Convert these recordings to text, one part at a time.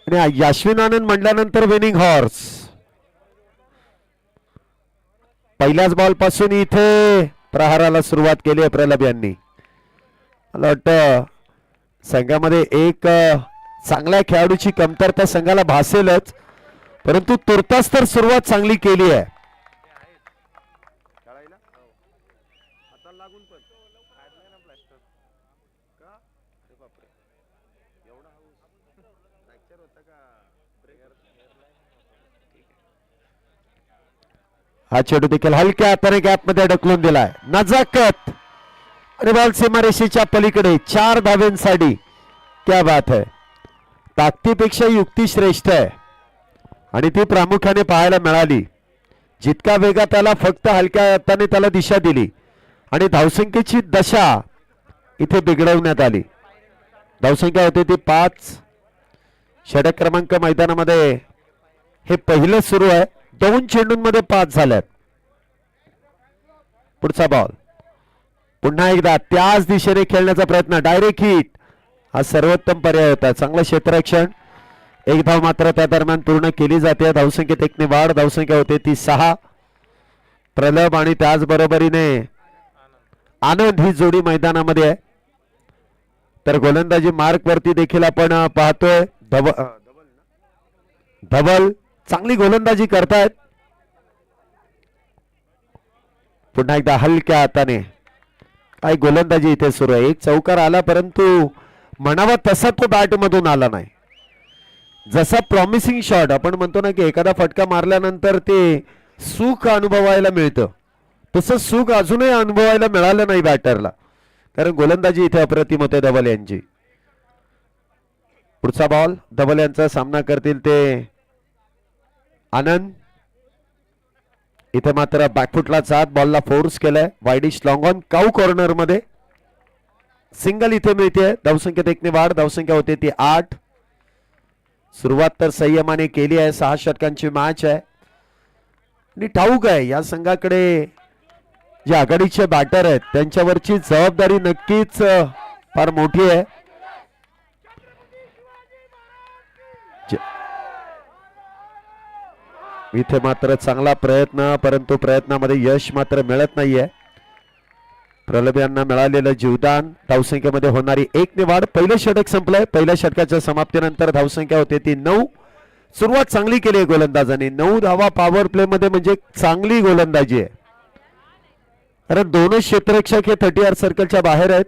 आणि याश्विन आनंद म्हटल्यानंतर winning horse. पहिल्याच बॉल पासून इथे प्रहाराला सुरुवात केली आहे प्रलभ यांनी. मला वाटतं संघामध्ये एक चांगल्या खेळाडूची कमतरता संघाला भासेलच, परंतु तुर्तास तर सुरुवात चांगली केली आहे. हा चेंडू देखील हलक्या हाताने गॅप मध्ये ढकलून दिलाय. नजाकत आणि बॉल सीमारेषेच्या पलीकडे 4 धाव्यांसाठी. क्या बात है. ताकदीपेक्षा युक्ती श्रेष्ठ आहे आणि ती प्रामुख्याने पाहायला मिळाली. जितका वेगा त्याला फक्त हलक्या हाताने त्याला दिशा दिली आणि धावसंख्येची दशा इथे बिघडवण्यात आली. धावसंख्या होती ती 5. षटक क्रमांक मैदानामध्ये हे पहिलं सुरू आहे. 2 चेंडूंमध्ये 5 झाल्यात. पुढचा बॉल पुन्हा एकदा त्याच दिशेने खेळण्याचा प्रयत्न. डायरेक्ट हिट हा सर्वोत्तम पर्याय होता. चांगलं क्षेत्ररक्षण. 1 धाव मात्र त्या दरम्यान पूर्ण केली जाते. धावसंख्येत 1 ने वाढ. धावसंख्या होते ती 6. प्रलभ आणि त्याच बरोबरीने आनंद ही जोडी मैदानामध्ये आहे. तर गोलंदाजी मार्क वरती देखील आपण पाहतोय धवल चांगली गोलंदाजी करतायत. पुन्हा एकदा हलक्या हाताने काय गोलंदाजी इथे सुरू आहे. एक चौकार आला परंतु म्हणावा तसा तो बॅट मधून आला नाही. जसा प्रॉमिसिंग शॉट आपण म्हणतो ना की एखादा फटका मारल्यानंतर ते सुख अनुभवायला मिळतं, तसं सुख अजूनही अनुभवायला मिळालं नाही बॅटरला, कारण गोलंदाजी इथे अप्रतिम होते धवल यांची. पुढचा बॉल धवल यांचा सामना करतील ते आनंद. इथे मात्र बॅकफुटला जात बॉलला फोर्स केलाय. Widish long on cow corner मध्ये सिंगल इथे मिळते. धावसंख्येत 1 ने वाढ. धावसंख्या होते ती 8. सुरुवात तर संयमाने केली आहे. 6 षटकांची मॅच आहे आणि ठाऊक आहे या संघाकडे जे आघाडीचे बॅटर आहेत त्यांच्यावरची जबाबदारी नक्कीच फार मोठी आहे. इथे मात्र चांगला प्रयत्न, परंतु प्रयत्नामध्ये यश मात्र मिळत नाहीये. प्रलभ यांना मिळालेलं जीवदान. धावसंख्येमध्ये होणारी 1 ने वाढ. पहिलं षटक संपलंय. पहिल्या षटकाच्या समाप्तीनंतर धावसंख्या होते ती 9. सुरुवात चांगली केली आहे गोलंदाजांनी. 9 धावा पॉवर प्ले मध्ये म्हणजे चांगली गोलंदाजी आहे. कारण दोनच क्षेत्ररक्षक हे 30 सर्कलच्या बाहेर आहेत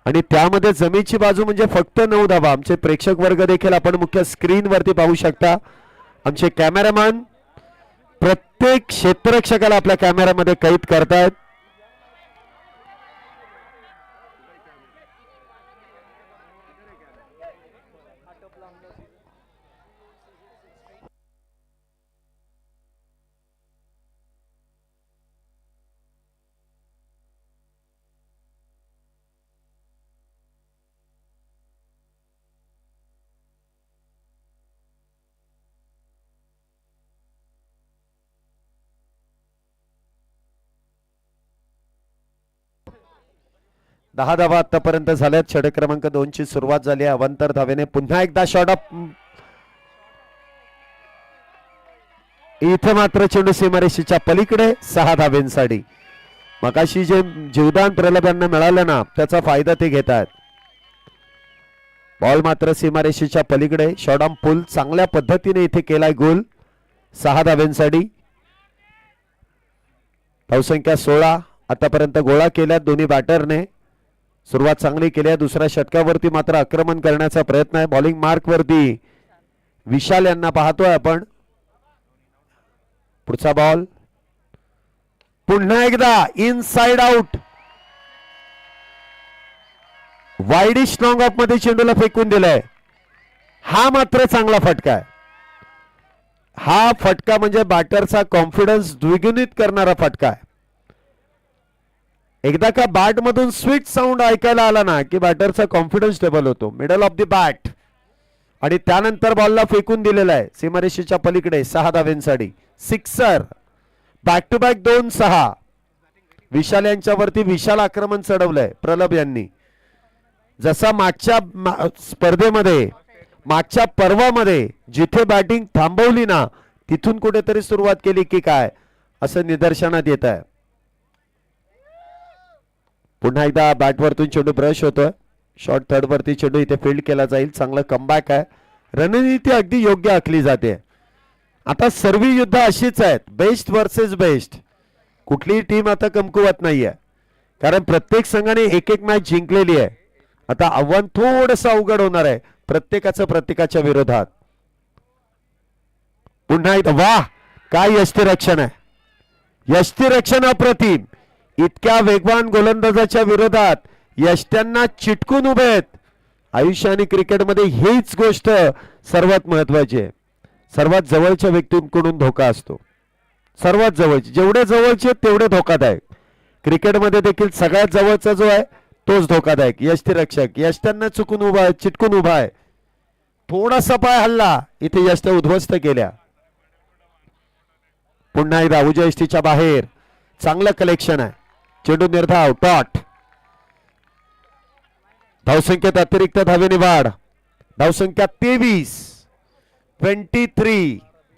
आणि त्यामध्ये जमीची बाजू म्हणजे फक्त 9 धावा. आमचे प्रेक्षक वर्ग देखील आपण मुख्य स्क्रीन वरती पाहू शकता. आमचे कॅमेरामॅन प्रत्येक क्षेत्ररक्षकाला आपल्या कॅमेऱ्यामध्ये कैद करतायत. दहा धावा आतापर्यंत झाल्यात. षटक क्रमांक 2 ची सुरुवात झाली आहे अवंतर धावेने. पुन्हा एकदा शॉट अप. इथे मात्र चेंडू सीमारेषेच्या पलीकडे 6 धावेंसाठी. मगाशी जे जीवदान प्रलभ यांना मिळालं ना त्याचा फायदा ते घेत आहेत. बॉल मात्र सीमारेषेच्या पलीकडे. शॉट ऑन पुल चांगल्या पद्धतीने इथे केलाय गोल. 6 धावेंसाठी. धावसंख्या 16 आतापर्यंत गोळा केल्यात दोन्ही बॅटरने. सुरुवात चांगली केली आहे. दुसऱ्या षटकावरती मात्र आक्रमण करण्याचा प्रयत्न आहे. बॉलिंग मार्क वरती विशाल यांना पाहतोय आपण. पुढचा बॉल पुन्हा एकदा inside out. Widish long of मध्ये चेंडूला फेकून दिलाय. हा मात्र चांगला फटका आहे. हा फटका म्हणजे बॅटरचा कॉन्फिडन्स द्विगुणित करणारा फटका आहे. एकदा का बॅट मधून स्वीट साऊंड ऐकायला आला ना की बॅटरचा कॉन्फिडन्स डबल होतो. मिडल ऑफ द बॅट आणि त्यानंतर बॉलला फेकून दिलेला आहे सीमारेषेच्या पलीकडे 6 धावेंसाठी. Sixer. Back to back 2-6. Vishal यांच्यावरती विशाल आक्रमण चढवलंय प्रलभ यांनी. जसा मागच्या स्पर्धेमध्ये मागच्या पर्वामध्ये जिथे बॅटिंग थांबवली ना तिथून कुठेतरी सुरुवात केली की काय असं निदर्शनात येत आहे. पुन्हा एकदा बॅटवरतून चेंडू ब्रश होतोय. शॉर्ट थर्ड वरती चेंडू इथे फील्ड केला जाईल. चांगलं कमबॅक आहे. रणनीती अगदी योग्य आखली जाते. आता सर्व युद्ध अशीच आहेत, बेस्ट वर्सेस बेस्ट. कुठलीही टीम आता कमकुवत नाहीये कारण प्रत्येक संघाने एक एक मॅच जिंकलेली आहे. आता आव्हान थोडंसं अवघड होणार आहे प्रत्येकाचं प्रत्येकाच्या विरोधात. पुन्हा एकदा वाह काय यष्टिरक्षण आहे. यष्टिरक्षण अप्रतिम. इतक्या वेगवान गोलंदाजाच्या विरोधात यष्ट्यांना चिटकून उभे आहेत. आयुष्य आणि क्रिकेटमध्ये हीच गोष्ट सर्वात महत्वाची आहे. सर्वात जवळच्या व्यक्तींकडून धोका असतो. सर्वात जवळचे जेवढे जवळचे तेवढे धोकादायक. क्रिकेटमध्ये देखील सगळ्यात जवळचा जो आहे तोच धोकादायक. यष्टिरक्षक यष्ट्यांना चुकून उभा आहे, चिटकून उभा आहे. थोडासा पाय हल्ला इथे यष्ट उद्ध्वस्त केल्या. पुन्हा एकदा उजव्या यष्टीच्या बाहेर चांगलं कलेक्शन आहे. चेंडू निर्धाव टॉट. धावसंख्येत अतिरिक्त धावेने वाढ. धावसंख्या 23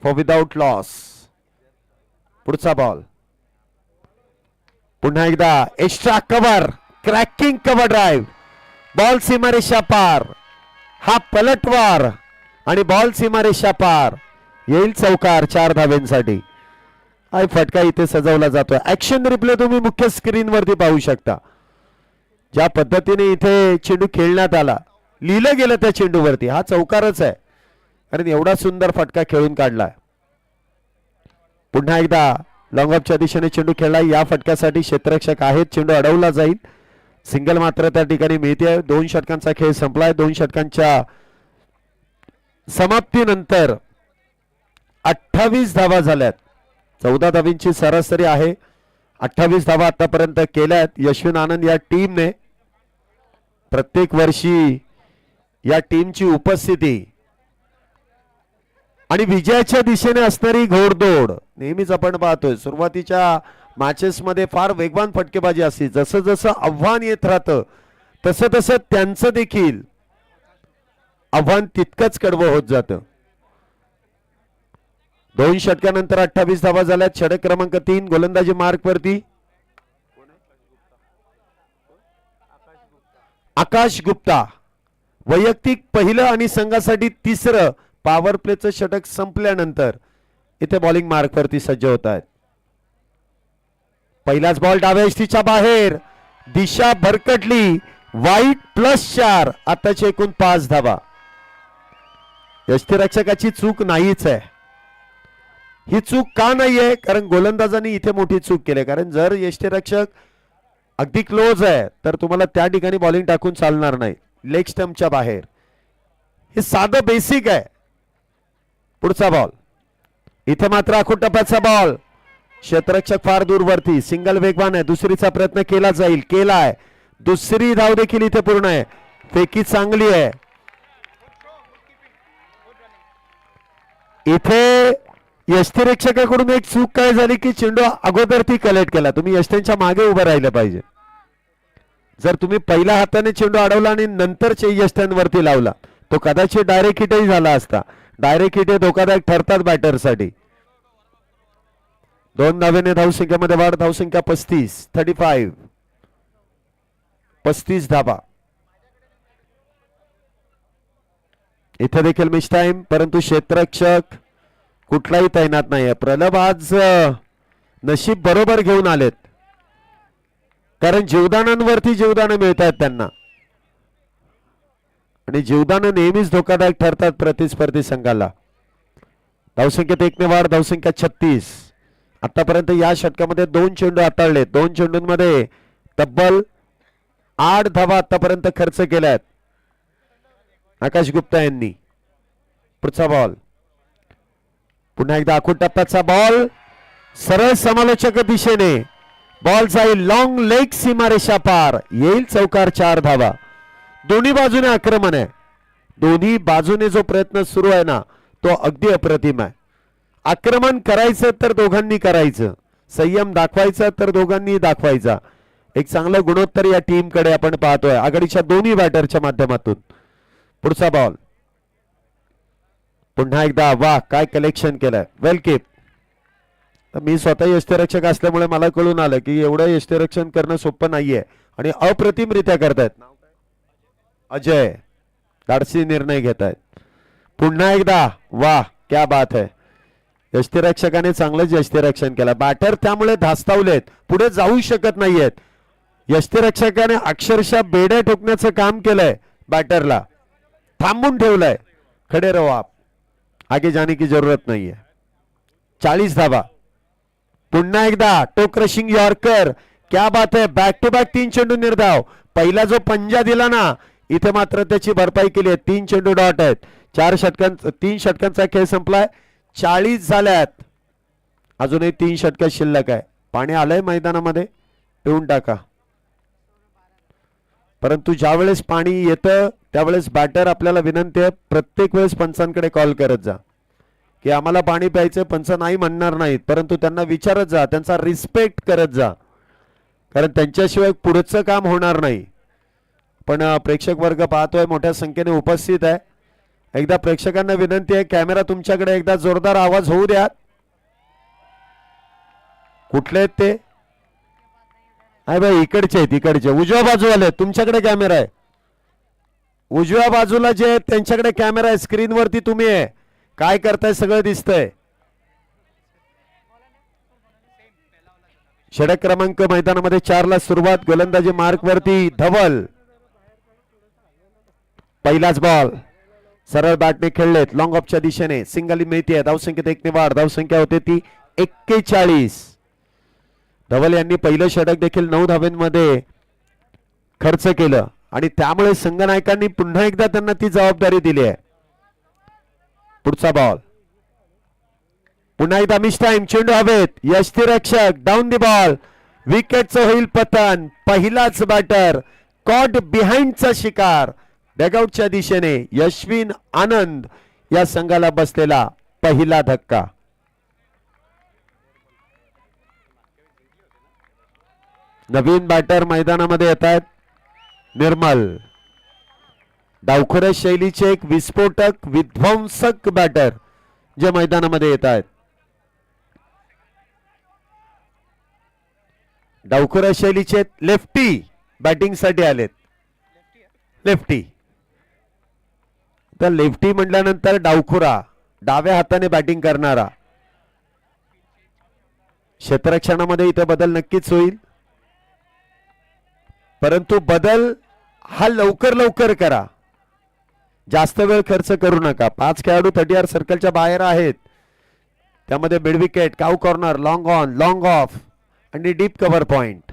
फॉर विदाउट लॉस. पुढचा बॉल. पुन्हा एकदा extra cover cracking cover drive. Ball सीमारेषा पार. हा पलटवार आणि बॉल सीमारेषा पार. येईल चौकार 4 धावेंसाठी. हा फटका इथे सजवला जातोय. ऍक्शन रिप्ले तुम्ही मुख्य स्क्रीन वरती पाहू शकता. ज्या पद्धतीने इथे चेंडू खेळण्यात आला लिहिलं गेलं त्या चेंडूवरती हा चौकारच आहे कारण एवढा सुंदर फटका खेळून काढलाय. पुन्हा एकदा लॉंग ऑफच्या दिशेने चेंडू खेळला. या फटक्यासाठी क्षेत्ररक्षक आहेत. चेंडू अडवला जाईल. सिंगल मात्र त्या ठिकाणी मिळते. 2 षटकांचा खेळ संपलाय. 2 षटकांच्या समाप्तीनंतर 28 धावा झाल्यात. 14 धावींची सरासरी आहे. 28 धावा आतापर्यंत केल्यात यशविन आनंद या टीमने. प्रत्येक वर्षी या टीमची उपस्थिती आणि विजयाच्या दिशेने असणारी घोडदौड नेहमीच आपण पाहतोय. सुरुवातीच्या मॅचेस मध्ये फार वेगवान फटकेबाजी असते. जसं जसं आव्हान येत राहतं तसं तसं त्यांचं देखील आव्हान तितकंच कडवं होत जातं. 2 षटकानंतर 28 धावा झाल्यात. षटक क्रमांक 3 गोलंदाजी मार्क वरती आकाश गुप्ता. वैयक्तिक पहिलं आणि संघासाठी 3रं पॉवर प्लेचं षटक संपल्यानंतर इथे बॉलिंग मार्क वरती सज्ज होत आहेत. पहिलाच बॉल डाव्या यष्टीच्या बाहेर. दिशा भरकटली. वाईट +4. आताचे एकूण 5 धावा. यष्टिरक्षकाची चूक नाहीच आहे. ही चूक का नाहीये कारण गोलंदाजांनी इथे मोठी चूक केली. कारण जर यष्टिरक्षक अगदी क्लोज आहे तर तुम्हाला त्या ठिकाणी बॉलिंग टाकून चालणार नाही. लेग स्टंपच्या बाहेर. हे साधं बेसिक आहे. पुढचा बॉल. इथे मात्र आखूड टप्प्याचा बॉल. क्षेत्ररक्षक फार दूरवरती. सिंगल वेगवान आहे. दुसरीचा प्रयत्न केला जाईल. केलाय. दुसरी धाव देखील इथे पूर्ण आहे. फेकी चांगली आहे. इथे यष्टिरक्षकाकडून एक चूक काय झाली की चेंडू अगोदर ती कलेक्ट केला. तुम्ही यष्ट्यांच्या मागे उभं राहिलं पाहिजे. जर तुम्ही पहिल्या हाताने चेंडू अडवला आणि नंतर यष्ट्यांवरती लावला तो कदाचित डायरेक्ट हिटही झाला असता. डायरेक्ट हिट हे धोकादायक ठरतात बॅटरसाठी. 2 धावेने धावसंख्येमध्ये वाढ. धावसंख्या 35 धावा. इथे देखील मिस टाइम परंतु क्षेत्ररक्षक कुठलाही तैनात नाहीये. प्रलभ आज नशीब बरोबर घेऊन आलेत कारण जीवदानांवरती जीवदान मिळत आहेत त्यांना आणि जीवदान नेहमीच धोकादायक ठरतात प्रतिस्पर्धी संघाला. धावसंख्येत 1 ने वाढ. धावसंख्या 36. आतापर्यंत या षटकामध्ये 2 चेंडू हाताळलेत. 2 चेंडूंमध्ये तब्बल 8 धावा आतापर्यंत खर्च केल्यात आकाश गुप्ता यांनी. पुढचा बॉल. पुन्हा एकदा आखूड टप्प्याचा बॉल. सरळ समालोचक दिशेने बॉल जाईल. लॉंग लेग सीमारेषा पार. येईल चौकार 4 धावा. दोन्ही बाजूने आक्रमण आहे. दोन्ही बाजूने जो प्रयत्न सुरू आहे ना तो अगदी अप्रतिम आहे. आक्रमण करायचं तर दोघांनी करायचं. संयम दाखवायचा तर दोघांनी दाखवायचा. एक चांगलं गुणोत्तर या टीम कडे आपण पाहतोय आघाडीच्या दोन्ही बॅटरच्या माध्यमातून. पुढचा बॉल. पुन्हा एकदा वाह काय कलेक्शन केलंय वेल कीप. मी स्वतः यष्टीरक्षक असल्यामुळे मला कळून आलं की एवढं यष्टीरक्षण करणं सोपं नाहीये आणि अप्रतिमरित्या करतायत. अजय धाडसी निर्णय घेत आहेत. पुन्हा एकदा वाह क्या बात है. यष्टीरक्षकाने चांगलंच यष्टीरक्षण केलं. बॅटर त्यामुळे धास्तावलेत पुढे जाऊ शकत नाहीयेत. यष्टीरक्षकाने अक्षरशः बेड्या ठोकण्याचं काम केलंय. बॅटरला थांबून ठेवलंय. खडे रहो आप आगे जाने की जरूरत नाहीये. 40 धावा. पुन्हा एकदा टो क्रशिंग यॉर्कर क्या बात है. बॅक टू बॅक 3 चेंडू निर्धाव. पहिला जो पंजा दिला ना इथे मात्र त्याची भरपाई केली आहे. 3 चेंडू डॉट आहेत. 3 षटकांचा खेळ संपलाय. 40 झाल्यात. अजूनही 3 षटक शिल्लक आहे. पाणी आलंय मैदानामध्ये पिऊन टाका. परंतु ज्या वेळेस पाणी येतं त्यावेळेस बॅटर आपल्याला विनंती आहे प्रत्येक वेळेस पंचांकडे कॉल करत जा की आम्हाला पाणी प्यायचं. पंच नाही म्हणणार नाहीत परंतु त्यांना विचारत जा. त्यांचा रिस्पेक्ट करत जा कारण त्यांच्याशिवाय पुढचं काम होणार नाही. पण प्रेक्षक वर्ग पाहतोय मोठ्या संख्येने उपस्थित आहे. एकदा प्रेक्षकांना विनंती आहे कॅमेरा तुमच्याकडे एकदा जोरदार आवाज होऊ द्या. कुठले आहेत ते. आहे भाई इकडचे आहेत इकडचे उजव्या बाजूवाले. तुमच्याकडे कॅमेरा आहे. उजव्या बाजूला जे त्यांच्याकडे कॅमेरा आहे. स्क्रीनवरती तुम्ही आहे काय करताय सगळं दिसतंय. षटक क्रमांक मैदानामध्ये 4 ला सुरुवात. गोलंदाजी मार्क वरती धवल. पहिलाच बॉल सरळ बॅटने खेळलेत. लॉंग ऑफच्या दिशेने सिंगल मिळते. धावसंख्येत 1 ने वाढ. धावसंख्या होते ती 41. धवल यांनी पहिलं षटक देखील 9 धावांमध्ये खर्च केलं आणि त्यामुळे संघनायकांनी पुन्हा एकदा त्यांना ती जबाबदारी दिली आहे. पुढचा बॉल पुन्हा एकदा मिस टाइम. चेंडू हवेत. यष्टीरक्षक डाऊन दी बॉल. विकेटचं होईल पतन. पहिलाच बॅटर कॉट बिहाइंडचा शिकार. डगआउटच्या दिशेने यशविन आनंद या संघाला बसलेला पहिला धक्का. नवीन बॅटर मैदानामध्ये येत आहेत. निर्मल डावखोऱ्या शैलीचे एक विस्फोटक विध्वंसक बॅटर जे मैदानामध्ये येत आहेत. डावखोऱ्या शैलीचे लेफ्टी बॅटिंग साठी आलेत. लेफ्टी तर लेफ्टी म्हटल्यानंतर डावखोरा डाव्या हाताने बॅटिंग करणारा. क्षेत्ररक्षणामध्ये इथे बदल नक्कीच होईल परंतु बदल हा लवकर लवकर करा. जास्त वेळ खर्च करू नका. 5 खेळाडू 30 सर्कलच्या बाहेर आहेत. त्यामध्ये mid wicket cow corner long on long of आणि डीप कव्हर पॉइंट.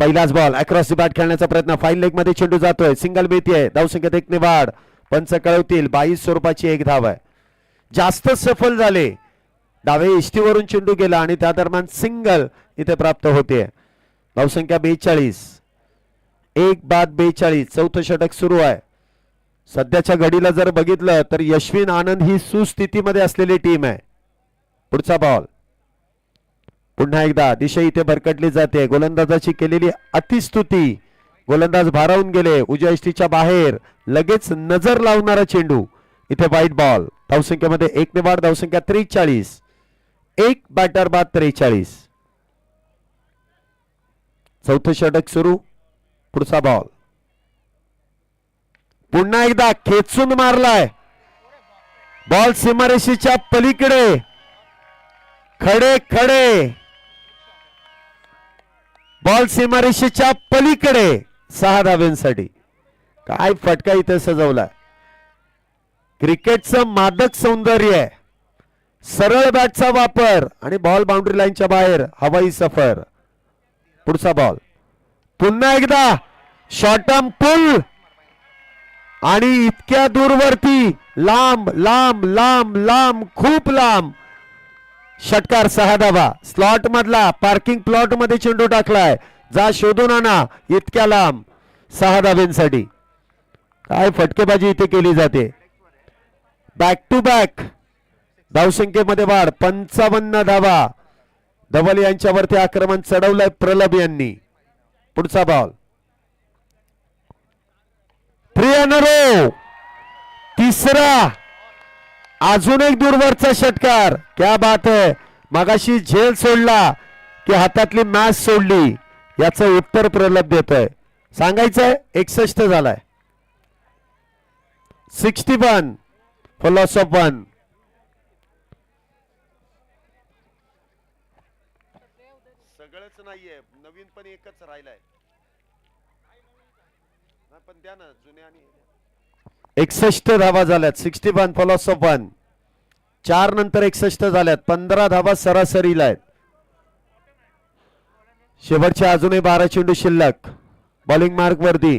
पहिलाच बॉल अक्रॉस द बॅट खेळण्याचा प्रयत्न. फाईन लेग मध्ये चेंडू जातोय. सिंगल मिळतीये. धावसंख्येत 1 ने वाढ. पंच कळवतील 22 स्वरूपाची 1 धाव आहे. जास्त सफल झाले. डावे इष्टीवरून चेंडू गेला आणि त्या दरम्यान सिंगल इथे प्राप्त होते. धावसंख्या 42. 1 बाद 42. चौथं षटक सुरू आहे. सध्याच्या घडीला जर बघितलं तर यशविन आनंद ही सुस्थितीमध्ये असलेली टीम आहे. पुढचा बॉल पुन्हा एकदा दिशा इथे भरकटली जाते. गोलंदाजाची केलेली अतिस्तुती. गोलंदाज भारावून गेले. उजव्या इष्टीच्या बाहेर लगेच नजर लावणारा चेंडू. इथे वाईट बॉल. धावसंख्येमध्ये 1 ने वाढ. धावसंख्या 43. 1 बॅटर बाद 43. चौथं षटक सुरू. पुढचा बॉल पुन्हा एकदा खेचून मारलाय. बॉल सीमारेषेच्या पलीकडे. खडे खडे बॉल सीमारेषेच्या पलीकडे 6 धाव्यांसाठी. काय फटका इथे सजवलाय. क्रिकेटचं मादक सौंदर्य आहे. सरळ बॅटचा वापर आणि बॉल बाउंड्री लाईनच्या बाहेर हवाई सफर. पुढचा बॉल पुन्हा एकदा शॉर्ट टर्म पुल आणि इतक्या दूरवरती लांब लांब लांब लांब खूप लांब. षटकार 6 धावा. स्लॉट मधला पार्किंग प्लॉट मध्ये चेंडू टाकलाय. जा शोधून आणा. इतक्या लांब 6 धाव्यांसाठी. काय फटकेबाजी इथे केली जाते. बॅक टू बॅक धावसंख्येमध्ये वाढ. 55 धावा. धवल यांच्यावरती आक्रमण चढवलंय प्रलभ यांनी. पुढचा बॉल 3 इन अ रो. तिसरा अजून एक दूरवरचा षटकार. क्या बात है. मगाशी झेल सोडला की हातातली मॅच सोडली याचं उत्तर प्रलभ देतोय. सांगायचंय 61 झालाय. 61 फॉर लॉस ऑफ 1. सगळंच नाहीये नवीन पण एकच राहिलाय. पण द्या ना जुने आणि 61 धावा झाल्यात. 61 फॉर लॉस ऑफ 1. 4 नंतर 61 झाल्यात. 15 धावा सरासरीला आहेत. शेवटचे अजूनही 12 चेंडू शिल्लक. बॉलिंग मार्क वरती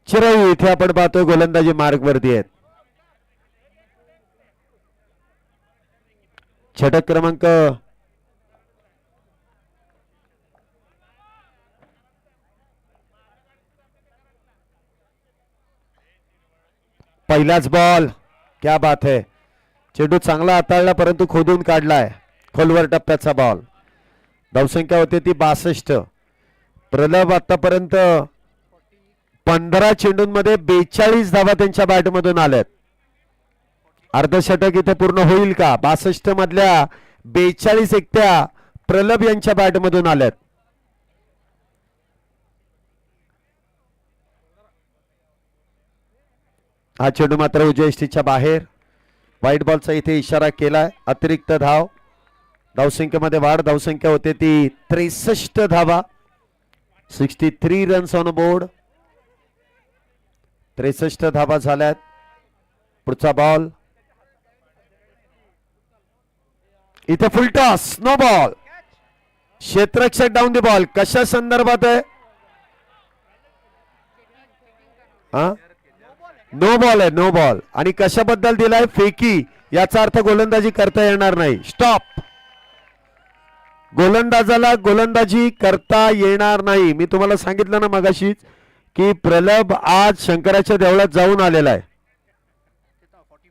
चिरायू. इथे आपण पाहतो गोलंदाजी मार्क वरती आहेत. षटक क्रमांक पहिलाच बॉल. क्या बात है. चेंडू चांगला हाताळला परंतु खोदून काढलाय. खोलवर टप्प्याचा बॉल. धावसंख्या होते ती 62. प्रलभ आतापर्यंत 15 चेंडूंमध्ये 42 धावा त्यांच्या बॅटमधून आल्यात. अर्धशतक इथे पूर्ण होईल का. 62 मधल्या 42 एकट्या प्रलभ यांच्या बॅटमधून आल्यात. हा चेंडू मात्र उजव्या यष्टीच्या बाहेर. व्हाईट बॉलचा इथे इशारा केलाय. अतिरिक्त धाव. धावसंख्येमध्ये वाढ. धावसंख्या होते ती 63 धावा. 63 रन्स ऑन बोर्ड. 63 धावा झाल्यात. पुढचा बॉल इथे फुलटॉस. No ball. क्षेत्ररक्षक डाऊन द बॉल. कशा संदर्भात आहे. नो बॉल आहे. No ball. आणि कशाबद्दल दिलाय. फेकी. याचा अर्थ गोलंदाजी करता येणार नाही. स्टॉप. गोलंदाजाला गोलंदाजी करता येणार नाही. मी तुम्हाला सांगितलं ना मगाशीच की प्रलभ आज शंकराच्या देवळात जाऊन आलेला आहे.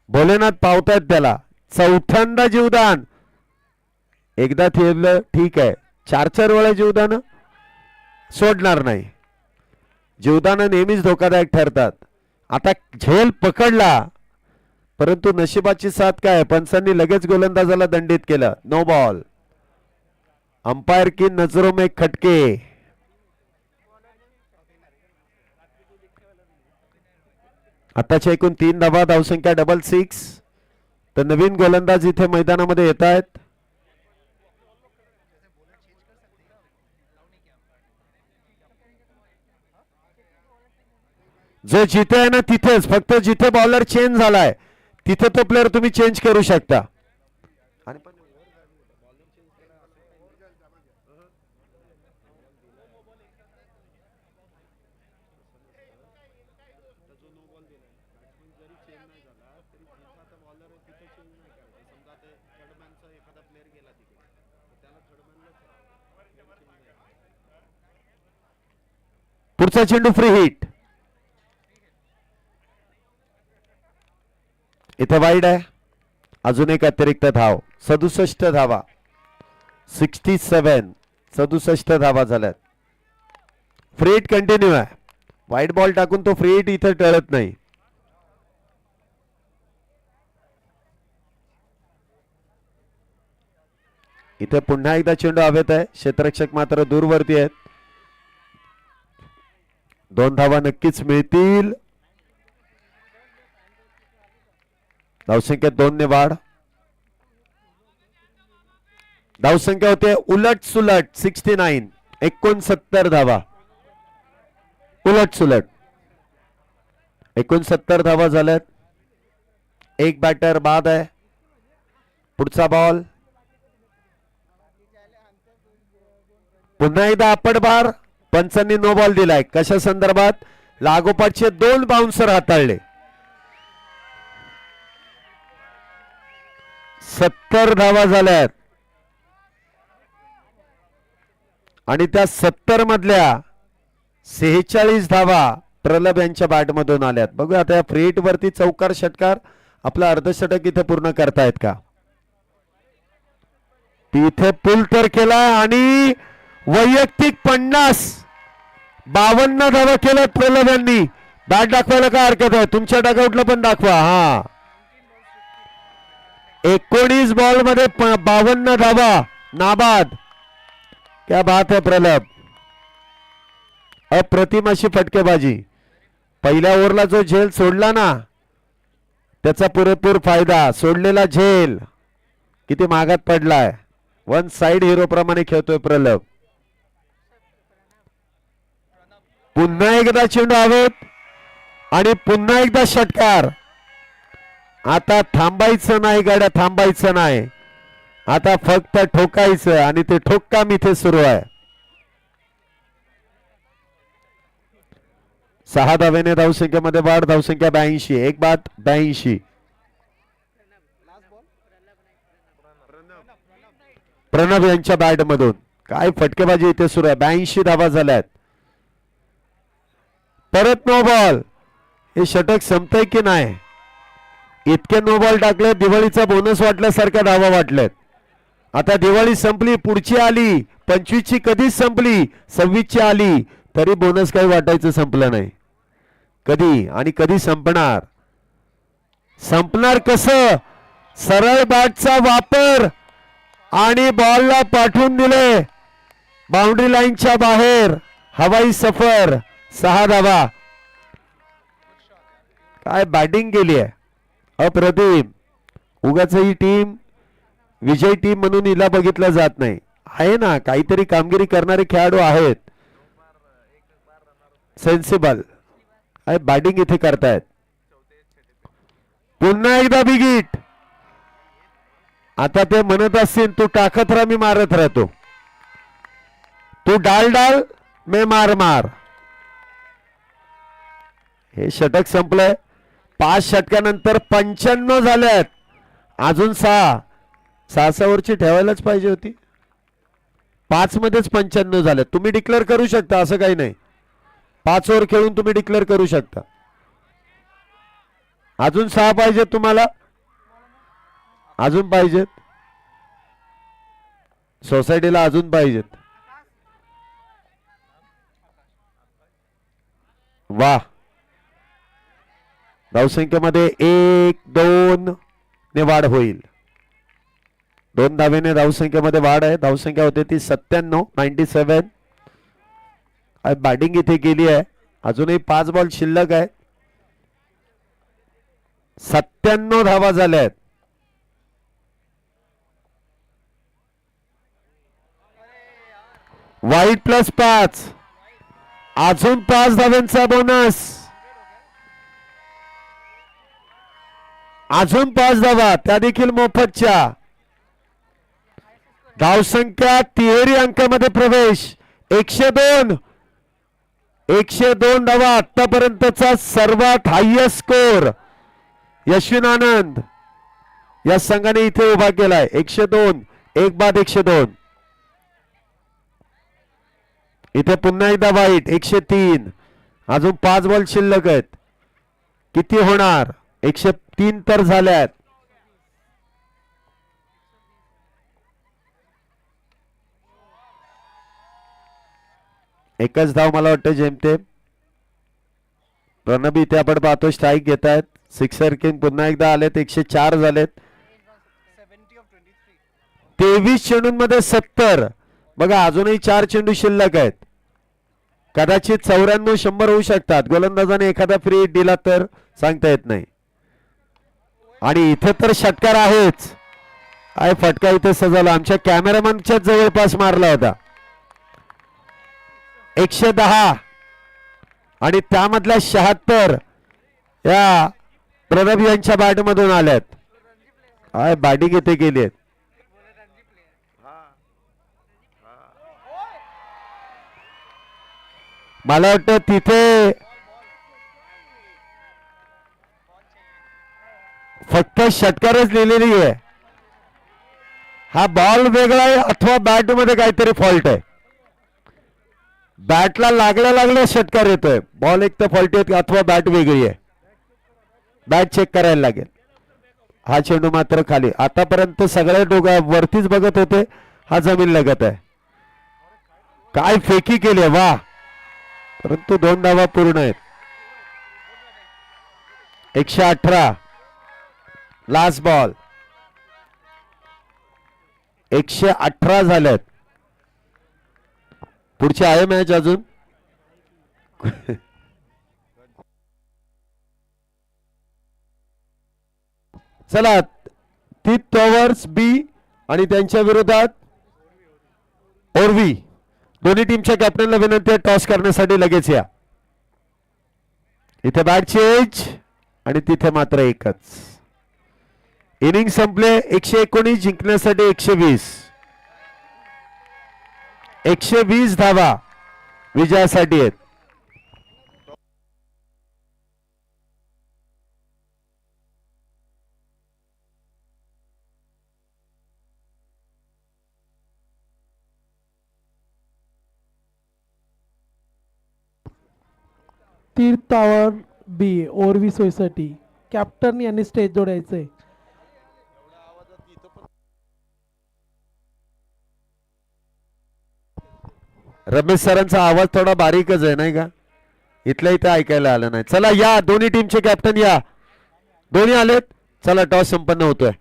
भोलेनाथ पावतायत त्याला. चौथ्यांदा जीवदान. एकदा ठेवलं ठीक आहे. 4-4 वेळा जीवदान सोडणार नाही. जीवदान नेहमीच धोकादायक ठरतात. आता झेल पकडला परंतु नशिबाची साथ काय. पंचांनी लगेच गोलंदाजाला दंडित केलं. No ball. अंपायर की नजरों में खटके. आताच्या एकूण 3 धावा. धावसंख्या 66. तर नवीन गोलंदाज इथे मैदानामध्ये येत आहेत. जो जिथे आहे ना तिथेच. फक्त जिथे बॉलर चेंज झालाय तिथे तो प्लेअर तुम्ही चेंज करू शकता. पुढचा चेंडू फ्री हिट. इथे वाईड आहे. अजून एक अतिरिक्त धाव. 67 धावा. 67. 67 धावा झाल्यात. फ्री हिट कंटिन्यू आहे. वाईट बॉल टाकून तो फ्री हिट इथे टळत नाही. इथे पुन्हा एकदा चेंडू हवेत आहे. क्षेत्ररक्षक मात्र दूरवरती आहेत. 2 धावा नक्कीच मिळतील. धावसंख्येत 2 ने वाढ. धावसंख्या होते उलट सुलट 69. 69 धावा. उलट सुलट 69 धावा झाल्यात. एक बॅटर बाद आहे. पुढचा बॉल. पुन्हा एकदा अपड बार. पंचांनी नो बॉल दिलाय. कशा संदर्भात. लागोपाठचे 2 बाउन्सर हाताळले. 70 धावा झाल्यात आणि त्या 70 मधल्या 46 धावा प्रलभ यांच्या बॅटमधून आल्यात. बघूया आता या फ्री हिट वरती चौकार षटकार आपला अर्धशतक इथे पूर्ण करतायत का. तिथे पुल तर केला आणि वैयक्तिक 50. 52 धावा केल्यात प्रल्हाद यांनी. बॅट दाखवायला काय हरकत आहे, तुमच्या डगआउटला पण दाखवा. हा 19 बॉल मध्ये 52 धावा, नाबाद. क्या बात है प्रल्हाद, अप्रतिम अशी फटकेबाजी. पहिल्या ओव्हरला जो झेल सोडला ना त्याचा पुरेपूर फायदा. सोडलेला झेल किती मागात पडलाय. वन साइड हिरो प्रमाणे खेळतोय प्रल्हाद. पुन्हा एकदा चेंडू हवेत आणि पुन्हा एकदा षटकार. आता थांबायचं नाही गाड्या, थांबायचं नाही. आता फक्त ठोकायचं आणि ते ठोककाम इथे सुरू आहे. 6 धावेने धावसंख्येमध्ये वाढ. धावसंख्या 82. एक बाद 82. प्रणव यांच्या बॅट मधून काय फटकेबाजी इथे सुरू आहे. 82 धावा झाल्यात. परत नो बॉल. हे षटक संपतंय की नाही. इतके नो बॉल टाकले, दिवाळीचा बोनस वाटल्यासारख्या धावा वाटल्यात. आता दिवाळी संपली, पुढची आली. 25 ची कधीच संपली, 26 ची आली तरी बोनस काही वाटायचं संपलं नाही. कधी आणि कधी संपणार. संपणार कसं. सरळ बॅटचा वापर आणि बॉलला पाठवून दिले बाउंड्री लाईनच्या बाहेर. हवाई सफर. 6 धावा. काय बॅटिंग केली आहे, अप्रतिम. उगाच ही टीम विजय टीम म्हणून हिला बघितलं जात नाही. आहे ना, काहीतरी कामगिरी करणारे खेळाडू आहेत. सेन्सिबल आहे बॅटिंग इथे करतायत. पुन्हा एकदा बिगिट. आता ते म्हणत असतील तू टाकत राहा मी मारत राहतो, तू डाल डाल मे मार मार. हे षटक संपलंय. 5 षटकानंतर 95 झाल्यात. अजून 6 ओव्हरची ठेवायलाच पाहिजे होती. 5 मध्येच 95 झाल्यात. तुम्ही डिक्लेअर करू शकता, असं काही नाही. 5 ओव्हर खेळून तुम्ही डिक्लेअर करू शकता. अजून 6 पाहिजेत तुम्हाला, अजून पाहिजेत सोसायटीला, अजून पाहिजेत. वा. धावसंख्येमध्ये 1-2 ने वाढ होईल. 2 धावेने धावसंख्येमध्ये वाढ आहे. धावसंख्या होते ती 97. बॅटिंग इथे केली आहे. अजूनही 5 बॉल शिल्लक आहे. 97 धावा झाल्या आहेत. वाईट +5. अजून 5 धाव्यांचा बोनस. अजून 5 धावा, त्या देखील मोफतच्या. धावसंख्या तिहेरी अंकामध्ये प्रवेश. 102 धावा. आतापर्यंतचा सर्वात हायएस्ट स्कोर यशविन आनंद या संघाने इथे उभा केलाय. 102. एक बाद 102. इथे पुन्हा एकदा वाईट. 103. अजून 5 बॉल शिल्लक आहेत. किती होणार. 103 तर झाल्यात. एकच धाव मला वाटतं जेमतेम. प्रणब इथे आपण पाहतो स्ट्राईक घेत आहेत. सिक्सर किंग पुन्हा एकदा आलेत. 104 झालेत. 23 चेंडूंमध्ये 70. बघा अजूनही 4 चेंडू शिल्लक आहेत. कदाचित 94-100 होऊ शकतात. गोलंदाजाने एखादा फ्री हिट दिला तर सांगता येत नाही. आणि इथे तर षटकार आहेच. काय फटका इथे सजवला. आमच्या कॅमेरामॅनच्या जवळपास मारला होता. 110 आणि त्यामधल्या 76 या प्रणब यांच्या बॅट मधून आल्यात. काय बॅटिंग इथे केली आहे. मला वाटतं तिथे फक्त षटकारच लिहिलेली आहे. हा बॉल वेगळा आहे अथवा बॅट मध्ये काहीतरी फॉल्ट आहे. बॅटला लागल्या षटकार येतोय. बॉल एक तर फॉल्ट आहे अथवा बॅट वेगळी आहे. बॅट चेक करायला लागेल. हा चेंडू मात्र खाली. आतापर्यंत सगळे डोगा वरतीच बघत होते. हा जमीन लगत आहे. काय फेकी केली. वा परंतु 2 धावा पूर्ण आहेत. 118 लास्ट बॉल. 118 झाल्यात. पुढची आहे मॅच अजून. चला ती टॉवर्स बी आणि त्यांच्या विरोधात ओरवी. दोन्ही टीमच्या कॅप्टनला विनंती आहे टॉस करण्यासाठी लगेच या. इथे बॅट चेंज आणि तिथे मात्र एकच. इनिंग संपले. 119 जिंकण्यासाठी 120. 120 धावा विजयासाठी आहेत. तीर्थ टॉवर बी ओरवी सोयीसाठी कॅप्टन यांनी स्टेज जोडायचंय. रमेश सरांचा आवाज थोडा बारीकच आहे नाही का. इथल्या इथे ऐकायला आलं नाही. चला या दोन्ही टीमचे कॅप्टन या. दोन्ही आलेत. चला टॉस संपन्न होतोय.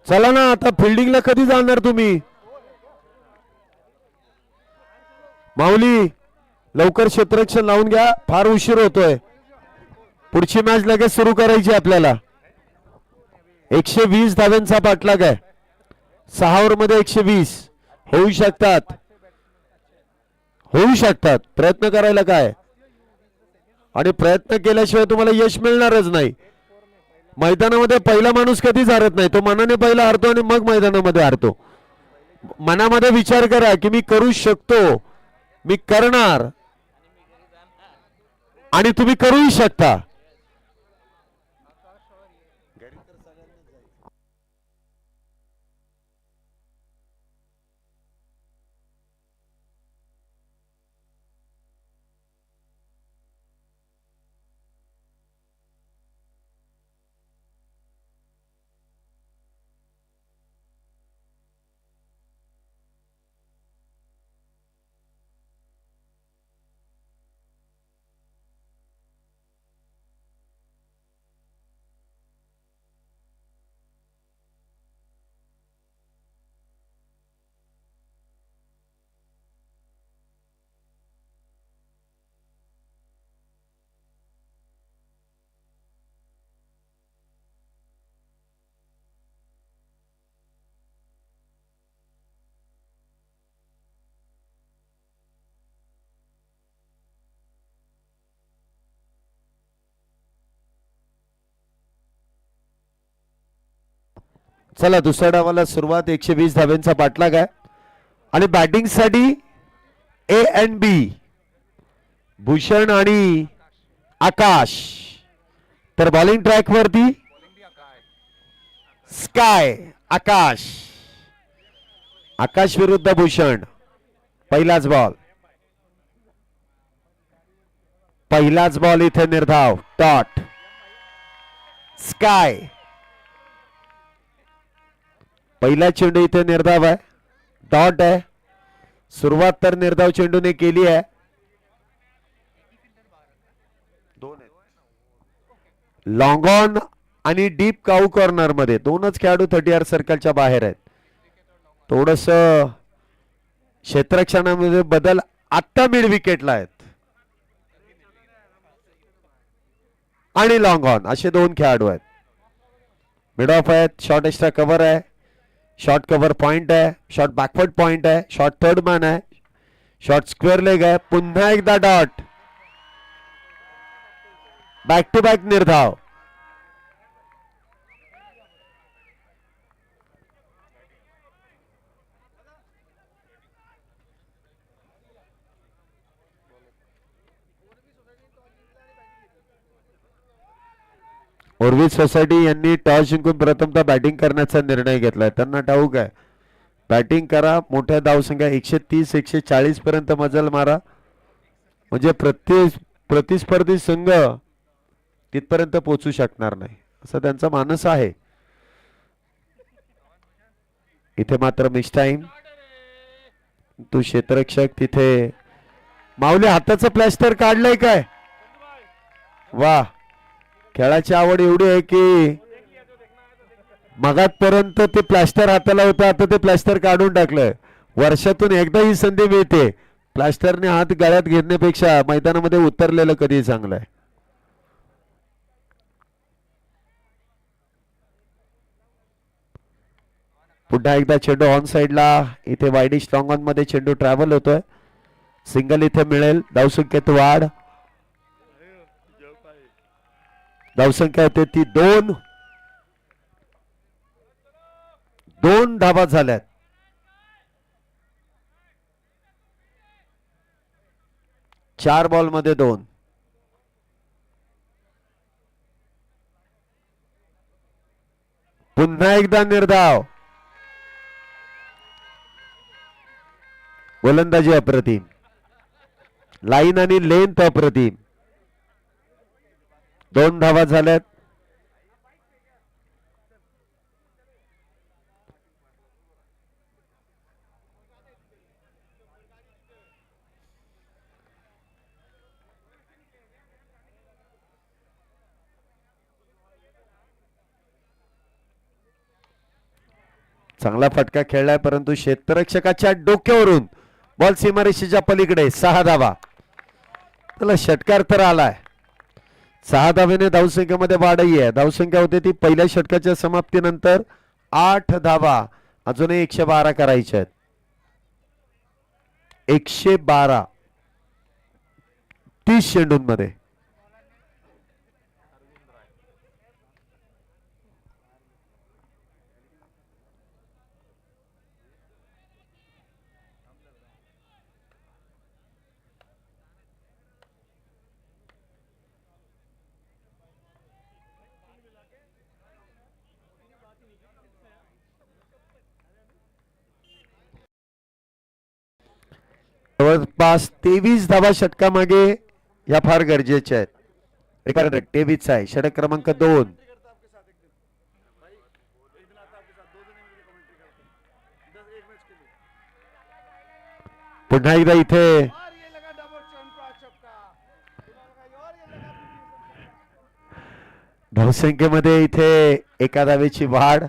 चला ना आता फिल्डिंगला कधी जाणार तुम्ही. माऊली लवकर क्षेत्ररक्षण लावून घ्या. फार उशीर होतोय. पुढची मॅच लगेच सुरू करायची आपल्याला. 120 धाव्यांचा पाठलाग आहे. 6 ओव्हरमध्ये 120 होऊ शकतात. होऊ शकतात. प्रयत्न करायला काय. आणि प्रयत्न केल्याशिवाय तुम्हाला यश मिळणारच नाही. मैदानामध्ये पहिला माणूस कधीच हरत नाही. तो मनाने पहिला हारतो आणि मग मैदानामध्ये हारतो. मनामध्ये विचार करा की मी करू शकतो, मी करणार, आणि तुम्ही करूही शकता. चला दुसऱ्या डावाला सुरुवात. 120 धाव्यांचा पाठलाग आहे. आणि बॅटिंग साठी ए एंड बी भूषण आणि आकाश. तर बॉलिंग ट्रॅक वरती स्काय आकाश. आकाश विरुद्ध भूषण. पहिलाच बॉल. पहिलाच बॉल इथे निर्धाव. डॉट. स्काय पहिला चेंडू इथे निर्धाव आहे. डॉट आहे. सुरुवात तर निर्धाव चेंडूने केली आहे. लॉंग ऑन आणि डीप काऊ कॉर्नर मध्ये दोनच खेळाडू 30 सर्कलच्या बाहेर आहेत. थोडस क्षेत्ररक्षणामध्ये बदल आता मिड विकेटला आहेत आणि लॉंग ऑन असे दोन खेळाडू आहेत. मिड ऑफ आहेत. शॉर्ट एक्स्ट्रा कव्हर आहे. शॉर्ट कव्हर पॉइंट आहे. शॉर्ट बॅकवर्ड पॉइंट आहे. शॉर्ट थर्ड मॅन आहे. शॉर्ट स्क्वेअर लेग आहे. पुन्हा एकदा डॉट. बॅक टू बॅक निर्धाव. ओरवी सोसायटी यांनी टॉस जिंकून प्रथमतः बॅटिंग करण्याचा निर्णय घेतलाय. त्यांना ठाऊक आहे बॅटिंग करा, मोठ्या धावसंख्या 130 140 पर्यंत मजल मारा, म्हणजे प्रतिस्पर्धी संघ तिथपर्यंत पोहोचू शकणार नाही असं त्यांचा मानस आहे. इथे मात्र मिस टाइम. तू क्षेत्ररक्षक तिथे माऊली हाताचं प्लॅस्टर काढलंय काय? वा, खेळाची आवड एवढी आहे की मगातपर्यंत ते प्लॅस्टर हाताला होतं, आता ते प्लॅस्टर काढून टाकलंय. वर्षातून एकदा ही संधी मिळते. प्लॅस्टरने हात गळ्यात घेण्यापेक्षा मैदानामध्ये उतरलेलं कधी चांगलं आहे. पुन्हा एकदा चेंडू ऑन साइडला. इथे वाईडी स्ट्रॉंग ऑन मध्ये चेंडू ट्रॅव्हल होतोय. सिंगल इथे मिळेल. धावसंख्येत वाढ. धावसंख्या होते ती 2. 2 धावा झाल्यात. चार बॉल मध्ये 2. पुन्हा एकदा निर्धाव. गोलंदाजी अप्रतिम. लाईन आणि लेंथ अप्रतिम. 2 धावा झाल्यात. चांगला फटका खेळलाय परंतु क्षेत्ररक्षकाच्या डोक्यावरून बॉल सीमारेषेच्या पलीकडे. 6 धावा. त्याला षटकार तर आलाय. 6 धावेने धावसंख्येमध्ये वाढही आहे. धावसंख्या होते ती पहिल्या षटकाच्या समाप्तीनंतर 8 धावा. अजूनही 112 करायच्या आहेत. 112 30 चेंडूंमध्ये. जवळपास 23 धावा षटकामागे या फार गरजेच्या आहेत. 23 आहे. षटक क्रमांक 2. पुन्हा एकदा इथे धावसंख्येमध्ये इथे एका धावेची वाढ.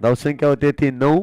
धावसंख्या होते ती 9.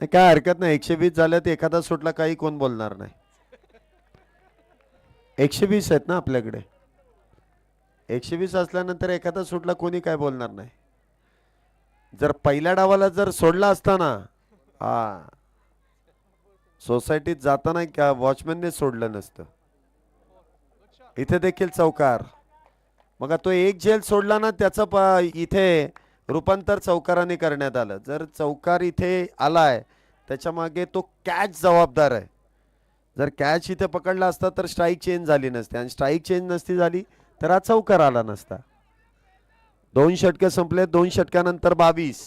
काय हरकत नाही, 120 झाल्यात, एखादा सुटला काही कोण बोलणार नाही. 120 आहेत ना आपल्याकडे. 120 असल्यानंतर एखादा सुटला कोणी काय बोलणार नाही. जर पहिल्या डावाला जर सोडला असता ना, हा, सोसायटीत जाताना क्या वॉचमॅनने सोडलं नसतं. इथे देखील चौकार. मग तो एक झेल सोडला ना, त्याचं इथे रूपांतर चौकाराने करण्यात आलं. जर चौकार इथे आलाय त्याच्या मागे तो कॅच जबाबदार आहे. जर कॅच इथे पकडला असता तर स्ट्राईक चेंज झाली नसते, आणि स्ट्राईक चेंज नसती झाली तर हा चौकार आला नसता. 2 षटके संपले. 2 षटक्यानंतर 22.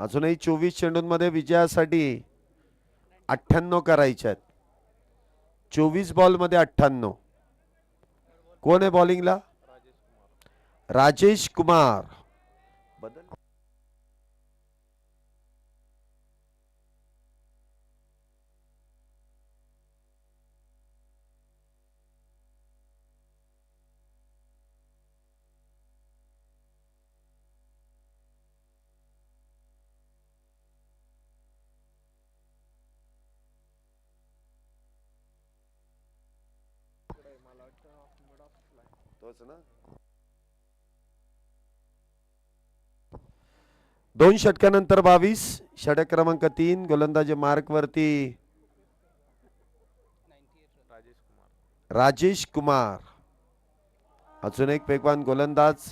अजूनही 24 चेंडूंमध्ये विजयासाठी 98 करायचे आहेत. 24 बॉल मध्ये 98. कोण आहे बॉलिंगला? राजेश कुमार. बदल. तोच ना. 2 षटकानंतर 22. षटक क्रमांक 3. गोलंदाजी मार्क वरती राजेश कुमार. अजून एक वेगवान गोलंदाज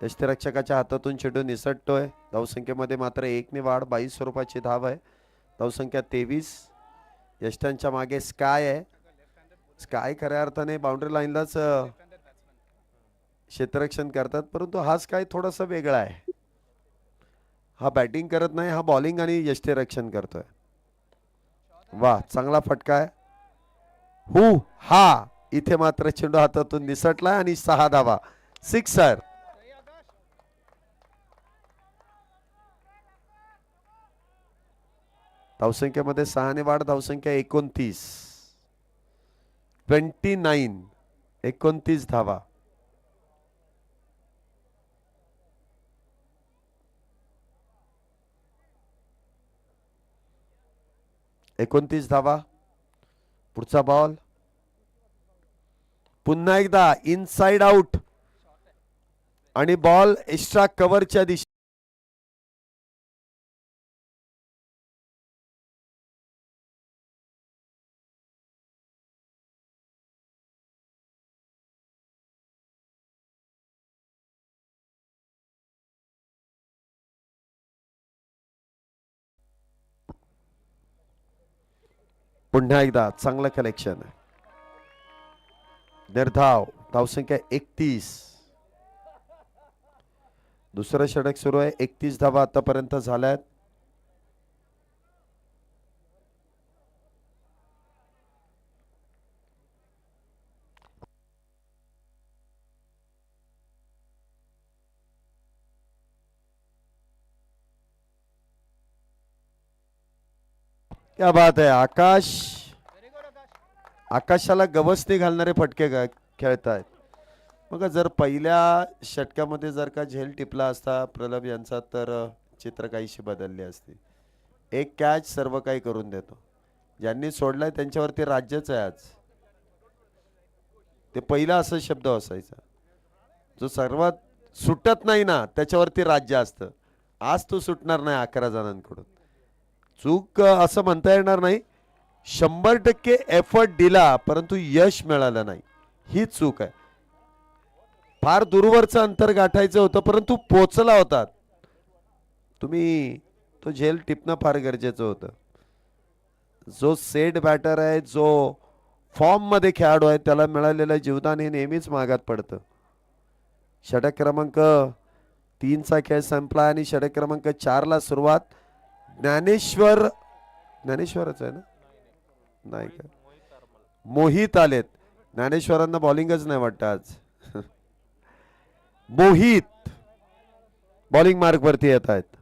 यष्टिरक्षकाच्या हातातून चेंडू निसटतोय. धावसंख्येमध्ये मात्र 1 ने वाढ. 22 स्वरूपाची धाव आहे. धावसंख्या 23. यष्टांच्या मागे स्काय आहे. स्काय खऱ्या अर्थाने बाउंड्री लाईनलाच क्षेत्ररक्षण करतात, परंतु हा स्काय थोडासा वेगळा आहे. हा बॅटिंग करत नाही, हा बॉलिंग आणि यष्टिरक्षण करतोय. वा, चांगला फटका आहे. हा इथे मात्र चेंडू हातातून निसटला आणि 6 धावा. सिक्सर. धावसंख्येमध्ये 6 ने वाढ. धावसंख्या 29. 29. 29 धावा. धावा. पुढचा बॉल पुन्हा एकदा इनसाइड आउट आणि बॉल एक्स्ट्रा कव्हरच्या दिशेने. पुन्हा एकदा चांगलं कलेक्शन. निर्धाव. धावसंख्या 31. दुसरं षटक सुरू आहे. 31 धावा आतापर्यंत झाल्यात. क्या बात आहे. आकाशाला गवसणी घालणारे फटके खेळतायत. मग जर पहिल्या षटकामध्ये जर का झेल टिपला असता प्रलभ यांचा तर चित्र काहीशी बदलले असते. एक कॅच सर्व काही करून देतो. ज्यांनी सोडलाय त्यांच्यावरती राज्यच आहे आज. ते पहिला असा शब्द असायचा, जो सर्वात सुटत नाही ना त्याच्यावरती राज्य असतं. आज तो सुटणार नाही 11 जणांकडून. चूक असं म्हणता येणार नाही. 100% एफर्ट दिला परंतु यश मिळालं नाही, ही चूक आहे. फार दूरवरचं अंतर गाठायचं होतं परंतु पोचला होता. तुम्ही तो झेल टिपणं फार गरजेचं होतं. जो सेट बॅटर आहे, जो फॉर्म मध्ये खेळाडू आहे, त्याला मिळालेलं जीवदान हे नेहमीच मागात पडतं. षटक क्रमांक 3 चा खेळ संपला आणि षटक क्रमांक 4 ला सुरुवात. ज्ञानेश्वरच आहे ना? नाही का? मोहित आलेत. ज्ञानेश्वरांना बॉलिंगच नाही वाटतं आज. मोहित बॉलिंग मार्क वरती येत आहेत.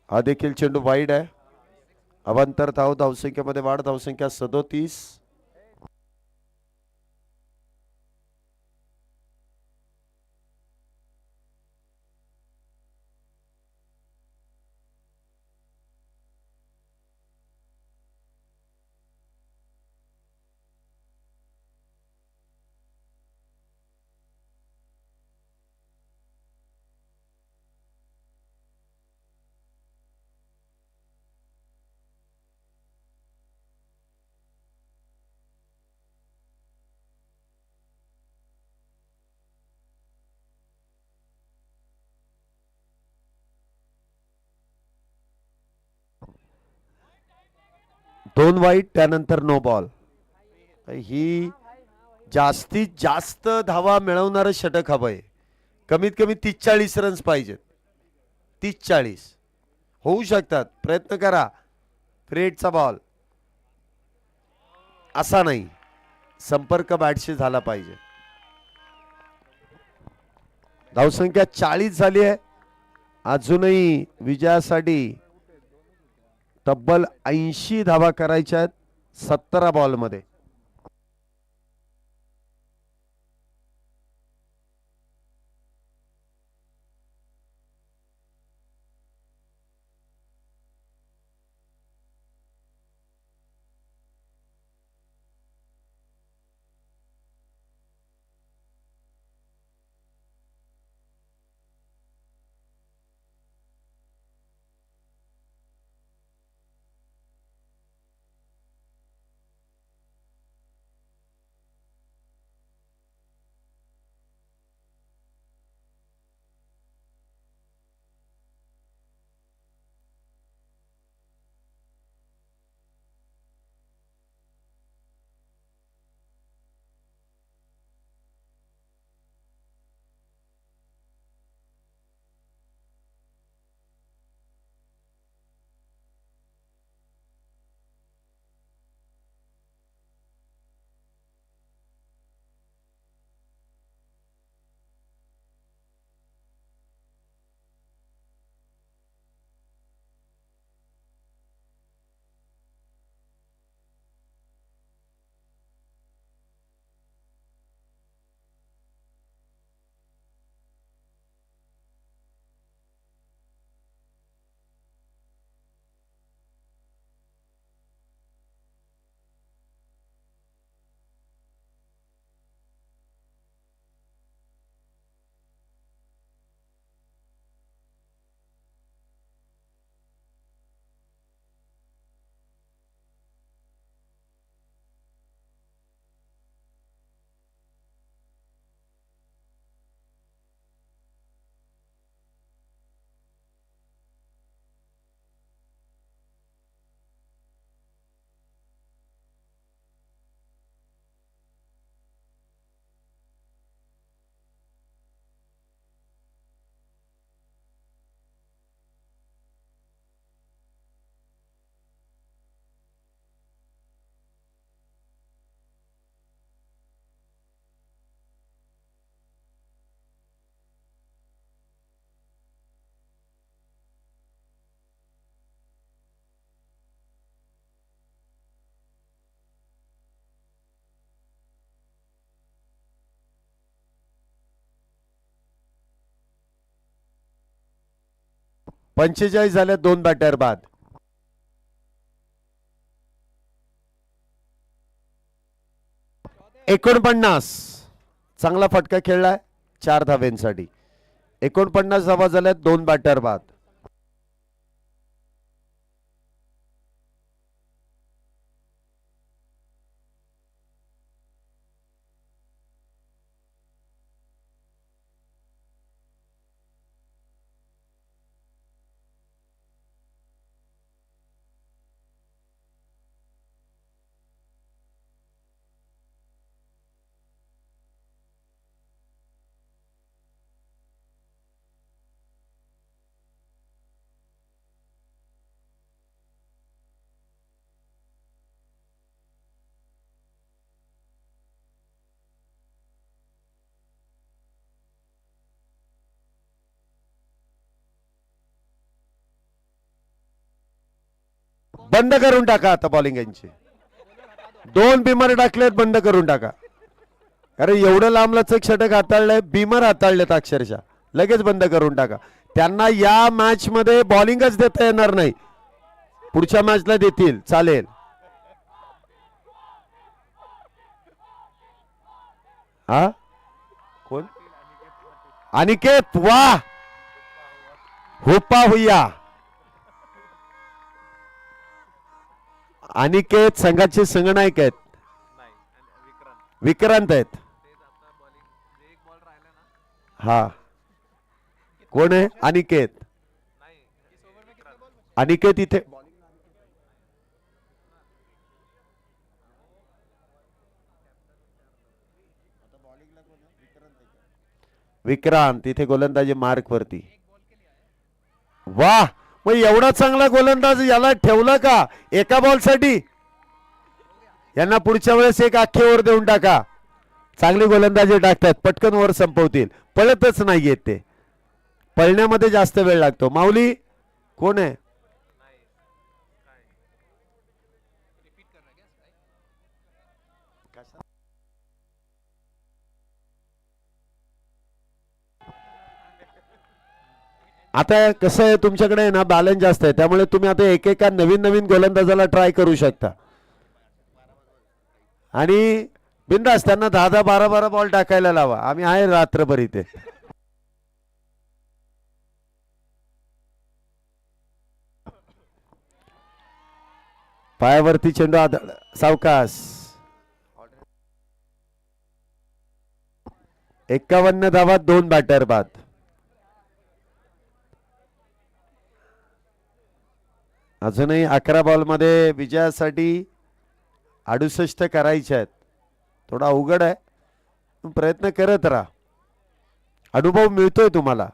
हा देखील चेंडू वाईड आहे. अवांतर धाव धावसंख्येमध्ये वाढ, धावसंख्या 37. दोन वाईट, त्यानंतर नो बॉल. ही जास्तीत जास्त धावा मिळवणारं षटक हवंय. कमीत कमी 30-40 रन्स पाहिजेत. 30-40 होऊ शकतात, प्रयत्न करा. फ्रेडचा बॉल असा नाही, संपर्क बॅटशी झाला पाहिजे. धावसंख्या 40 झाली आहे. अजूनही विजयासाठी तब्बल 80 धावा करायच्या आहेत 17 बॉलमध्ये. पंचेचाळीस झाल्या 2 बॅटर बाद. एकोणपन्नास. चांगला फटका खेळलाय 4 धावेंसाठी. 49 धावा झाल्यात 2 बॅटर बाद. बंद करून टाका आता बॉलिंग यांची. 2 बिमर टाकलेत, बंद करून टाका. अरे एवढं लांब लचक षटक हाताळलंय, बिमर हाताळलेत अक्षरशः. लगेच बंद करून टाका. त्यांना या मॅच मध्ये बॉलिंगच देता येणार नाही. पुढच्या मॅचला देतील, चालेल. हा कोण? अनिकेत, वा हुप्पा हुय्या. अनिकेत संघाचे संगनायक आहेत, विक्रांत आहेत. हा कोण आहे? अनिकेत. अनिकेत इथे विक्रांत इथे गोलंदाजी मार्क वरती. वाह, मग एवढा चांगला गोलंदाज याला ठेवलं का एका बॉल साठी? यांना पुढच्या वेळेस एक अख्खे ओव्हर देऊन टाका. चांगली गोलंदाजी टाकतात, पटकन ओव्हर संपवतील. पळतच नाहीयेत ते, पळण्यामध्ये जास्त वेळ लागतो. माऊली कोण आहे? आता कसं आहे, तुमच्याकडे आहे ना बॅलन्स जास्त आहे, त्यामुळे तुम्ही आता एकेका नवीन नवीन गोलंदाजाला ट्राय करू शकता. आणि बिंदास त्यांना 10-10, 12-12 बॉल टाकायला लावा. आम्ही आहे रात्रभर इथे. पायावरती चेंडू आदळ, सावकाश. 51 धावा, 2 बॅटर बाद. अजूनही 11 बॉल मध्ये विजयासाठी 68 करायचे आहेत. थोडा अवघड आहे, प्रयत्न करत राहा. अनुभव मिळतोय तुम्हाला.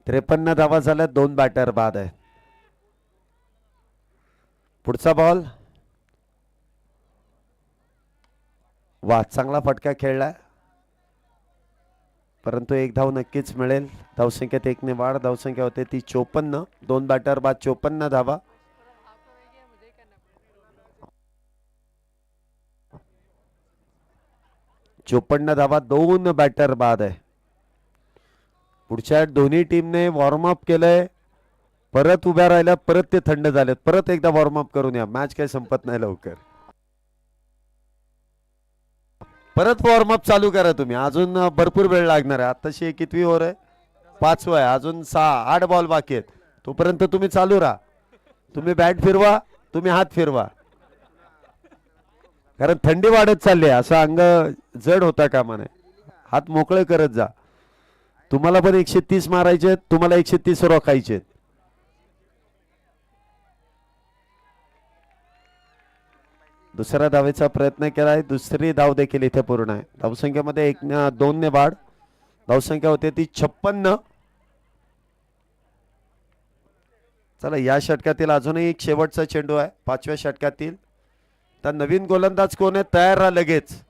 त्रेपन्न धावा झाल्या, 2 बॅटर बाद आहे. पुढचा बॉल. वा, चांगला फटका खेळलाय, परंतु 1 धाव नक्कीच मिळेल. धावसंख्येत 1 ने वाढ. धावसंख्या होते ती 54. 2 बॅटर बाद, 54 धावा. चोपन्न धावा, 2 बॅटर बाद आहे. पुढच्या दोन्ही टीमने वॉर्मअप केलंय, परत उभ्या राहिल्या, परत ते थंड झालेत. परत एकदा वॉर्मअप करून या, मॅच काही संपत नाही लवकर. परत वॉर्मअप चालू करा तुम्ही, अजून भरपूर वेळ लागणार आहे. आताशी कितवी ओव्हर आहे? 5वा आहे. अजून 6-8 बॉल बाकी आहेत. तोपर्यंत तुम्ही चालू राहा. तुम्ही बॅट फिरवा, तुम्ही हात फिरवा, कारण थंडी वाढत चालली आहे. असं अंग जड होता कामा नये. हात मोकळे करत जा. तुम्हाला पण 130 मारायचे, तुम्हाला 130 रोखायचे. दुसऱ्या धावेचा प्रयत्न केलाय, दुसरी धाव देखील इथे पूर्ण आहे. धावसंख्येमध्ये 2 ने वाढ. धावसंख्या होते ती 56. चला, या षटकातील अजूनही एक शेवटचा चेंडू आहे 5व्या षटकातील. तर नवीन गोलंदाज कोण आहे? तयार राहा लगेच.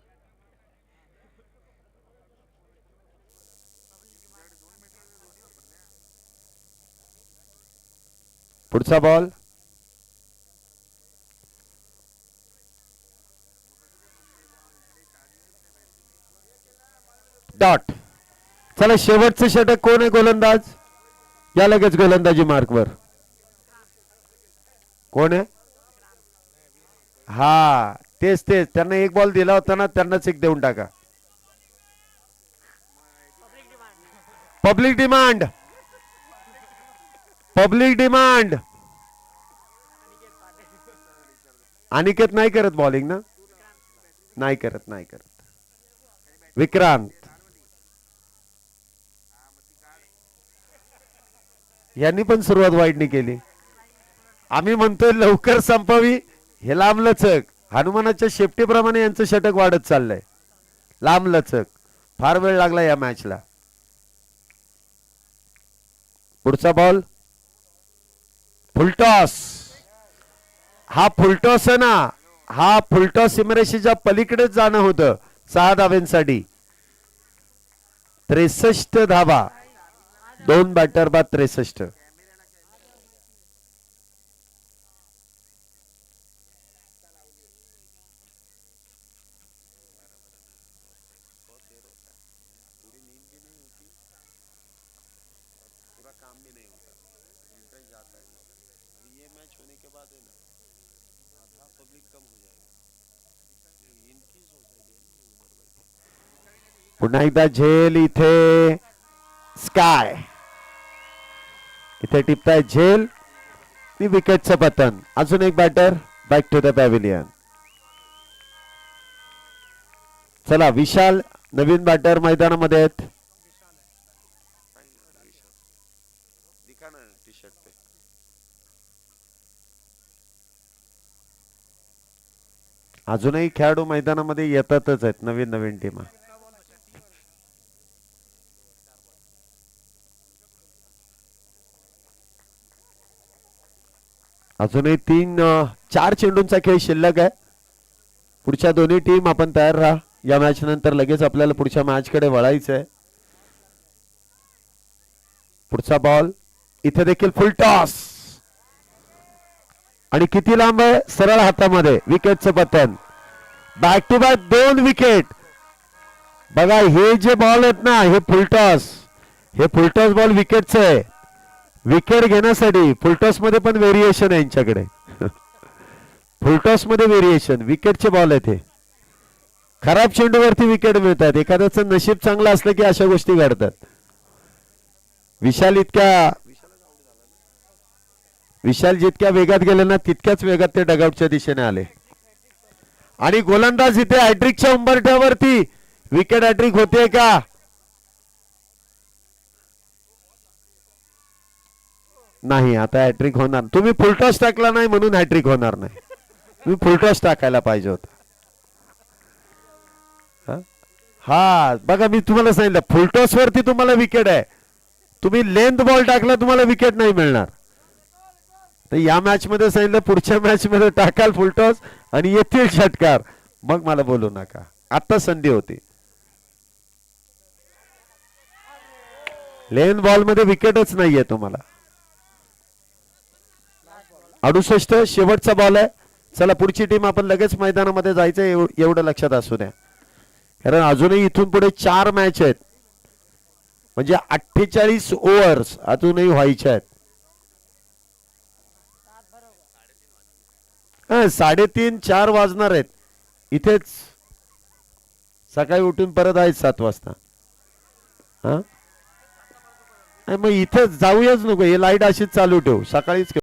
पुढचा बॉल. डॉट. चला, शेवटचं षटक कोण आहे गोलंदाज? या लगेच गोलंदाजी मार्कवर. कोण आहे? हा, तेच त्यांना 1 बॉल दिला होता ना, त्यांनाच 1 देऊन टाका. Public demand, public demand. Aniket नाही करत बॉलिंग ना? नाही करत, नाही करत. विक्रांत. यांनी पण सुरुवात वाईटनी केली. आम्ही म्हणतोय लवकर संपावी, हे लांबलचक हनुमानाच्या शेपटीप्रमाणे यांचं षटक वाढत चाललंय. लांब लचक, फार वेळ लागला या मॅचला. पुढचा बॉल फुलटॉस. हा फुलटॉस आहे ना, हा फुलटॉस सीमारेषेच्या पलीकडेच जाणं होतं 6 धाव्यांसाठी. 63 धावा, 2 बॅटर बाद 63. पुन्हा एकदा झेल इथे स्काय, इथे टिपताय झेल आणि विकेटचं पतन. अजून एक batter back to the pavilion. चला विशाल नवीन बॅटर मैदानामध्ये आहेत. अजूनही खेळाडू मैदानामध्ये येतातच आहेत, नवीन नवीन टीमा. अजूनही 4 चेंडूंचा खेळ शिल्लक आहे. पुढच्या दोन्ही टीम आपण तयार राहा. या मॅच नंतर लगेच आपल्याला पुढच्या मॅच कडे वळायचं आहे. पुढचा बॉल इथे देखील फुल टॉस आणि किती लांब आहे, सरळ हातामध्ये. विकेटचं पतन. Back to back 2 wicket. बघा हे जे बॉल आहेत ना, हे फुलटॉस, हे फुलटॉस बॉल विकेटचं आहे. विकेट घेण्यासाठी फुलटॉस मध्ये पण व्हेरिएशन आहे यांच्याकडे. फुलटॉस मध्ये व्हेरिएशन, विकेटचे बॉल आहेत हे. खराब चेंडूवरती विकेट मिळतात. एखाद्याचं नशीब चांगलं असलं की अशा गोष्टी घडतात. विशाल जितक्या वेगात गेले ना, तितक्याच वेगात ते डगआउटच्या दिशेने आले. आणि गोलंदाज इथे हॅट्रिकच्या उंबरठ्यावरती. विकेट हॅट्रिक होते का? नाही, आता हॅट्रिक होणार. तुम्ही फुलटॉस टाकला नाही म्हणून हॅट्रिक होणार नाही. तुम्ही फुलटॉस टाकायला पाहिजे होता. हा बघा, मी तुम्हाला सांगितलं फुलटॉस वरती तुम्हाला विकेट आहे. तुम्ही लेंथ बॉल टाकला, तुम्हाला विकेट नाही मिळणार. तर या मॅच मध्ये सांगितलं, पुढच्या मॅच मध्ये टाकाल फुलटॉस आणि येतील षटकार, मग मला बोलू नका. आता संधी होती. लेंथ बॉल मध्ये विकेटच नाहीये तुम्हाला. 68 शेवटचा बॉल आहे. चला पुढची टीम आपण लगेच मैदानामध्ये जायचं, एवढं लक्षात असू द्या. कारण अजूनही इथून पुढे 4 मॅच आहेत, म्हणजे 48 ओव्हर्स अजूनही व्हायच्या आहेत. 3:30-4 वाजणार आहेत. इथेच सकाळी उठून परत आहेत 7 वाजता. हा मग इथेच जाऊयाच नको, हे लाईट अशीच चालू ठेवू, सकाळीच